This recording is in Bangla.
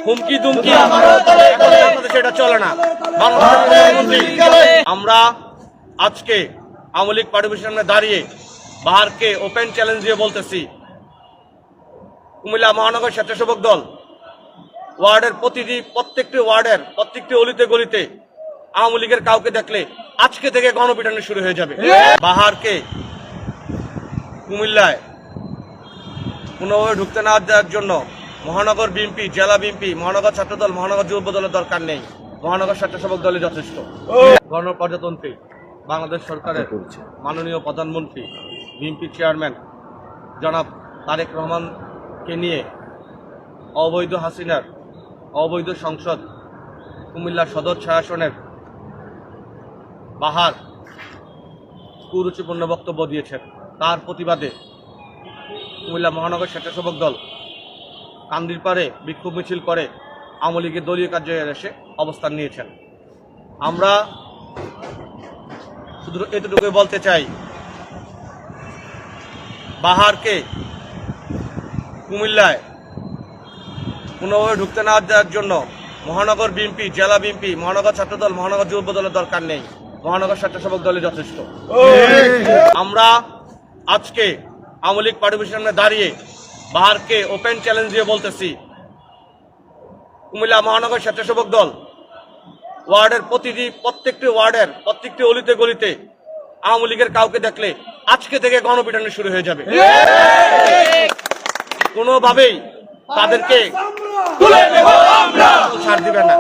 হুমকি দুমকি এটা চলে না। আমরা আজকে আওয়ামী লীগ পার্টির সামনে দাঁড়িয়ে বাহারকে ওপেন চ্যালেঞ্জ দিয়ে বলতেছি, কুমিল্লা মহানগর স্বেচ্ছাসেবক দল ওয়ার্ডের প্রত্যেকটি ওয়ার্ডের প্রত্যেকটি অলিতে গলিতে আওয়ামী লীগের কাউকে দেখলে আজকে থেকে গণপিটুনি শুরু হয়ে যাবে। বাহারকে কুমিল্লায় কোনোভাবে ঢুকতে না দেওয়ার জন্য মহানগর বিএনপি, জেলা বিএনপি, মহানগর ছাত্রদল, মহানগর যুব দলের দরকার নেই, মহানগর স্বেচ্ছাসেবক দলই যথেষ্ট। গণপ্রজাতন্ত্রী বাংলাদেশ সরকারের মাননীয় প্রধানমন্ত্রী, বিএনপি চেয়ারম্যান জনাব তারেক রহমানকে নিয়ে অবৈধ হাসিনার অবৈধ সংসদ কুমিল্লা সদর 6 আসনের বাহার কুরুচিপূর্ণ বক্তব্য দিয়েছেন। তার প্রতিবাদে কুমিল্লা মহানগর স্বেচ্ছাসেবক দল কান্দিরপাড়ে বিক্ষোভ মিছিল করে আওয়ামী লীগের দলীয় কার্যালয়ে এসে অবস্থান নিয়েছেন। আমরা শুধু এতটুকুই বলতে চাই, বাহারকে কুমিল্লায় কোনোভাবে ঢুকতে না দেওয়ার জন্য মহানগর বিএনপি, জেলা বিএনপি, মহানগর ছাত্রদল, মহানগর যুব দলের দরকার নেই, মহানগর স্বেচ্ছাসেবক দলই যথেষ্ট। আমরা আজকে আওয়ামী লীগ পার্টির সামনে দাঁড়িয়ে বাহারকে ওপেন চ্যালেঞ্জ দিয়ে বলতেছি, কুমিল্লা মহানগর স্বেচ্ছাসেবক দল ওয়ার্ডের প্রত্যেকটি ওয়ার্ডের প্রত্যেকটি অলিতে গলিতে আওয়ামী লীগের কাউকে দেখলে আজকে থেকে গণপিটুনি শুরু হয়ে যাবে। কোনোভাবেই তাদেরকে ছাড় দিবে না।